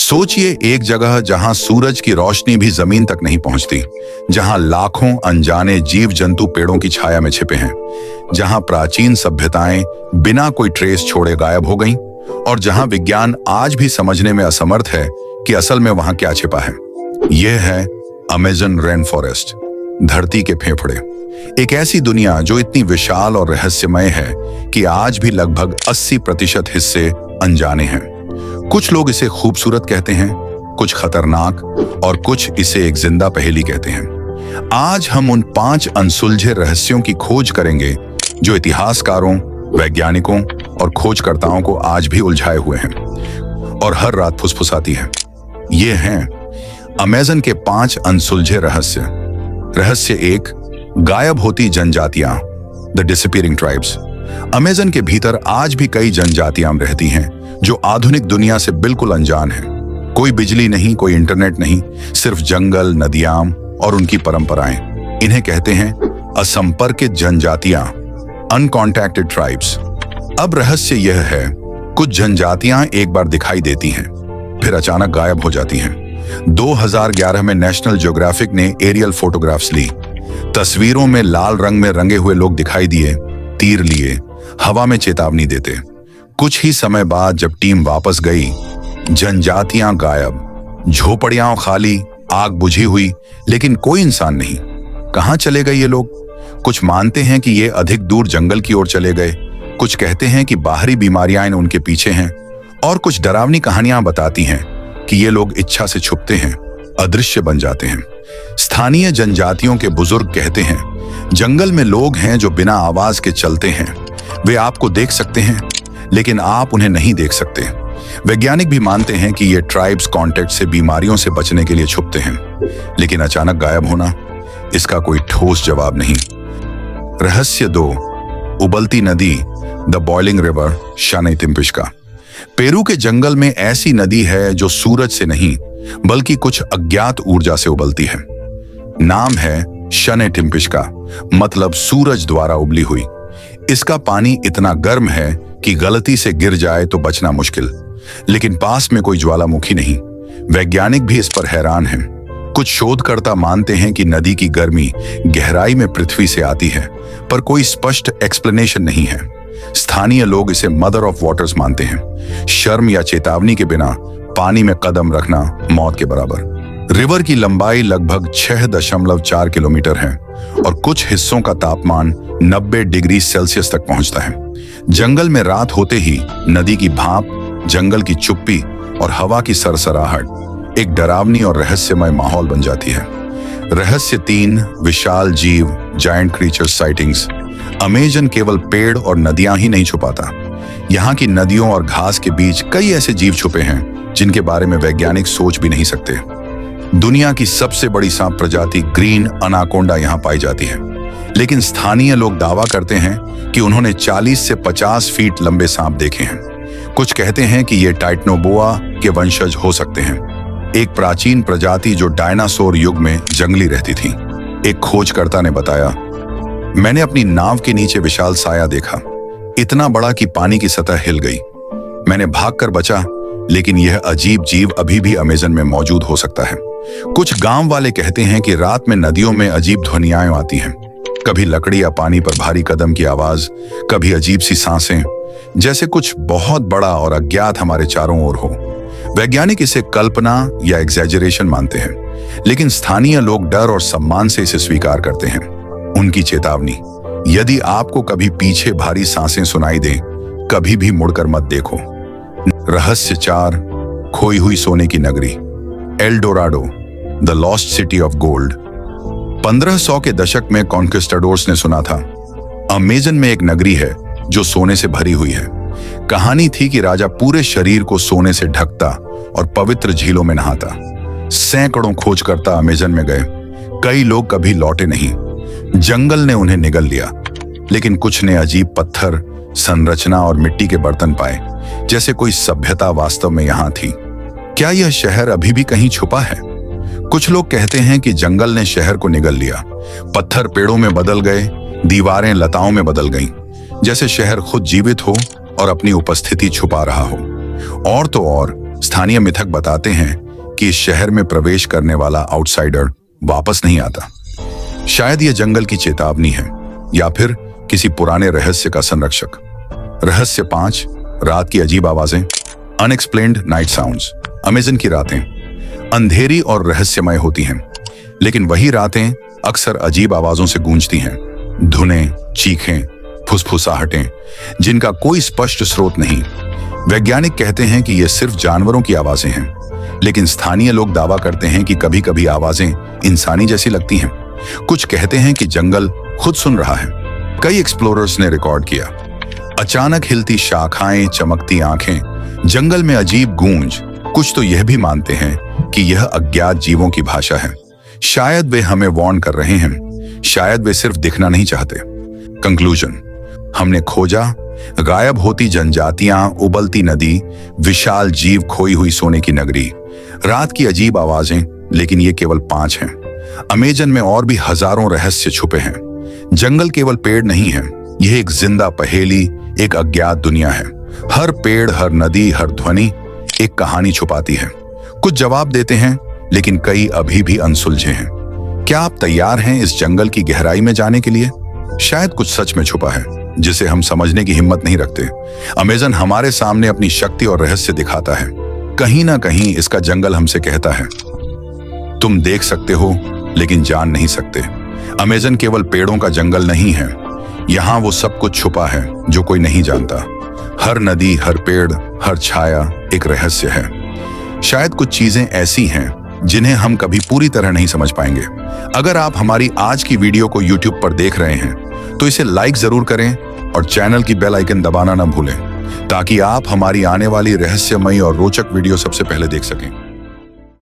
सोचिए, एक जगह जहां सूरज की रोशनी भी जमीन तक नहीं पहुंचती, जहां लाखों अनजाने जीव जंतु पेड़ों की छाया में छिपे हैं, जहां प्राचीन सभ्यताएं बिना कोई ट्रेस छोड़े गायब हो गईं, और जहां विज्ञान आज भी समझने में असमर्थ है कि असल में वहां क्या छिपा है। यह है अमेज़न रेन फॉरेस्ट, धरती के फेफड़े। एक ऐसी दुनिया जो इतनी विशाल और रहस्यमय है कि आज भी लगभग 80% हिस्से अनजाने हैं। कुछ लोग इसे खूबसूरत कहते हैं, कुछ खतरनाक, और कुछ इसे एक जिंदा पहेली कहते हैं। आज हम उन 5 अनसुलझे रहस्यों की खोज करेंगे जो इतिहासकारों, वैज्ञानिकों और खोजकर्ताओं को आज भी उलझाए हुए हैं और हर रात फुसफुसाती है। ये हैं अमेज़न के 5 अनसुलझे रहस्य। रहस्य 1, गायब होती जनजातियां, द डिसअपीयरिंग ट्राइब्स। अमेज़न के भीतर आज भी कई जनजातियां रहती हैं जो आधुनिक दुनिया से बिल्कुल अनजान हैं। कोई बिजली नहीं, कोई इंटरनेट नहीं, सिर्फ जंगल, नदियां और उनकी परंपराएं। इन्हें कहते हैं असंपर्कित जनजातियां, अनकॉन्टैक्टेड ट्राइब्स। अब रहस्य यह है, कुछ जनजातियां एक बार दिखाई देती हैं, फिर अचानक गायब हो जाती हैं। 2011 में नेशनल ज्योग्राफिक ने एरियल फोटोग्राफ्स ली। तस्वीरों में लाल रंग में रंगे हुए लोग दिखाई दिए, तीर लिए, हवा में चेतावनी देते। कुछ ही समय बाद जब टीम वापस गई, जनजातियां गायब, झोपड़ियां खाली, आग बुझी हुई, लेकिन कोई इंसान नहीं। कहां चले गए ये लोग? कुछ मानते हैं कि ये अधिक दूर जंगल की ओर चले गए, कुछ कहते हैं कि बाहरी बीमारियां उनके पीछे हैं, और कुछ डरावनी कहानियां बताती हैं कि ये लोग इच्छा से छुपते हैं, अदृश्य बन जाते हैं। स्थानीय जनजातियों के बुजुर्ग कहते हैं, जंगल में लोग हैं जो बिना आवाज के चलते हैं। वे आपको देख सकते हैं, लेकिन आप उन्हें नहीं देख सकते। वैज्ञानिक भी मानते हैं कि ये ट्राइब्स कांटेक्ट से बीमारियों से बचने के लिए छुपते हैं, लेकिन अचानक गायब होना, इसका कोई ठोस जवाब नहीं। रहस्य 2, उबलती नदी, द बॉइलिंग रिवर, शनैतिमपिशका। पेरू के जंगल में ऐसी नदी है जो सूरज से नहीं बल्कि कुछ अज्ञात ऊर्जा से उबलती है। नाम है शनैतिमपिशका, मतलब सूरज द्वारा उबली हुई। इसका पानी इतना गर्म है कि गलती से गिर जाए तो बचना मुश्किल, लेकिन पास में कोई ज्वालामुखी नहीं। वैज्ञानिक भी इस पर हैरान हैं। कुछ शोधकर्ता मानते हैं कि नदी की गर्मी गहराई में पृथ्वी से आती है, पर कोई स्पष्ट एक्सप्लेनेशन नहीं है। स्थानीय लोग इसे मदर ऑफ वाटर्स मानते हैं। शर्म या चेतावनी के बिना पानी में कदम रखना मौत के बराबर। रिवर की लंबाई लगभग 6.4 किलोमीटर है और कुछ हिस्सों का तापमान 90 डिग्री सेल्सियस तक पहुंचता है। जंगल में रात होते ही नदी की भाप, जंगल की चुप्पी और हवा की सरसराहट एक डरावनी और रहस्यमय माहौल बन जाती है। रहस्य 3, विशाल जीव, जायंट क्रीचर्स साइटिंग्स। अमेज़न केवल पेड़ और नदियां ही नहीं छुपाता। यहाँ की नदियों और घास के बीच कई ऐसे जीव छुपे हैं जिनके बारे में वैज्ञानिक सोच भी नहीं सकते। दुनिया की सबसे बड़ी सांप प्रजाति ग्रीन अनाकोंडा यहाँ पाई जाती है, लेकिन स्थानीय लोग दावा करते हैं कि उन्होंने 40 से 50 फीट लंबे सांप देखे हैं। कुछ कहते हैं कि ये टाइटनोबोआ के वंशज हो सकते हैं, एक प्राचीन प्रजाति जो डायनासोर युग में जंगली रहती थी। एक खोजकर्ता ने बताया, मैंने अपनी नाव के नीचे विशाल साया देखा, इतना बड़ा कि पानी की सतह हिल गई। मैंने भागकर बचा, लेकिन यह अजीब जीव अभी भी अमेज़न में मौजूद हो सकता है। कुछ गांव वाले कहते हैं कि रात में नदियों में अजीब ध्वनियां आती हैं, कभी लकड़ी या पानी पर भारी कदम की आवाज, कभी अजीब सी सांसें, जैसे कुछ बहुत बड़ा और अज्ञात हमारे चारों ओर हो। वैज्ञानिक इसे कल्पना या एग्जैजरेशन मानते हैं, लेकिन स्थानीय लोग डर और सम्मान से इसे स्वीकार करते हैं। उनकी चेतावनी, यदि आपको कभी पीछे भारी सांसें सुनाई दें, कभी भी मुड़कर मत देखो। रहस्य 4, खोई हुई सोने की नगरी, L Dorado, the lost city of gold. 1500 के दशक में कॉन्क्विस्टाडोर्स ने सुना था, अमेज़न में एक नगरी है जो सोने से भरी हुई है। कहानी थी कि राजा पूरे शरीर को सोने से ढकता और पवित्र झीलों में नहाता। सैकड़ों खोजकर्ता अमेज़न में गए, कई लोग कभी लौटे नहीं। जंगल ने उन्हें निगल लिया, लेकिन कुछ ने अजीब पत्थर, संरचना और मिट्टी के बर्तन पाए, जैसे कोई सभ्यता वास्तव में यहाँ थी। क्या यह शहर अभी भी कहीं छुपा है? कुछ लोग कहते हैं कि जंगल ने शहर को निगल लिया, पत्थर पेड़ों में बदल गए, दीवारें लताओं में बदल गईं, जैसे शहर खुद जीवित हो और अपनी उपस्थिति छुपा रहा हो। और तो और स्थानीय मिथक बताते हैं कि इस शहर में प्रवेश करने वाला आउटसाइडर वापस नहीं आता। शायद यह जंगल की चेतावनी है या फिर किसी पुराने रहस्य का संरक्षक। रहस्य 5, रात की अजीब आवाजें, अनएक्सप्लेन्ड नाइट साउंड्स। अमेज़न की रातें अंधेरी और रहस्यमय होती हैं, लेकिन वही रातें अक्सर अजीब आवाजों से गूंजती हैं। धुनें, चीखें, फुसफुसाहटें, जिनका कोई स्पष्ट स्रोत नहीं। वैज्ञानिक कहते हैं कि ये सिर्फ जानवरों की आवाजें हैं, लेकिन स्थानीय लोग दावा करते हैं कि कभी कभी आवाजें इंसानी जैसी लगती हैं। कुछ कहते हैं कि जंगल खुद सुन रहा है। कई एक्सप्लोरर्स ने रिकॉर्ड किया। अचानक हिलती शाखाएं, चमकती आंखें, जंगल में अजीब गूंज। कुछ तो यह भी मानते हैं कि यह अज्ञात जीवों की भाषा है। शायद वे हमें वार्न कर रहे हैं, शायद वे सिर्फ दिखना नहीं चाहते। कंक्लूजन, हमने खोजा गायब होती जनजातियां, उबलती नदी, विशाल जीव, खोई हुई सोने की नगरी, रात की अजीब आवाजें, लेकिन ये केवल 5 हैं। अमेज़न में और भी हजारों रहस्य छुपे हैं। जंगल केवल पेड़ नहीं है, यह एक जिंदा पहेली, एक अज्ञात दुनिया है। हर पेड़, हर नदी, हर ध्वनि एक कहानी छुपाती है। कुछ जवाब देते हैं, लेकिन कई अभी भी अनसुलझे हैं। क्या आप तैयार हैं इस जंगल की गहराई में जाने के लिए? शायद कुछ सच में छुपा है जिसे हम समझने की हिम्मत नहीं रखते। अमेज़न हमारे सामने अपनी शक्ति और रहस्य दिखाता है। कहीं ना कहीं इसका जंगल हमसे कहता है, तुम देख सकते हो लेकिन जान नहीं सकते। अमेज़न केवल पेड़ों का जंगल नहीं है, यहाँ वो सब कुछ छुपा है जो कोई नहीं जानता। हर नदी, हर पेड़, हर छाया एक रहस्य है। शायद कुछ चीजें ऐसी हैं जिन्हें हम कभी पूरी तरह नहीं समझ पाएंगे। अगर आप हमारी आज की वीडियो को YouTube पर देख रहे हैं तो इसे लाइक जरूर करें और चैनल की बेल आइकन दबाना ना भूलें, ताकि आप हमारी आने वाली रहस्यमयी और रोचक वीडियो सबसे पहले देख सकें।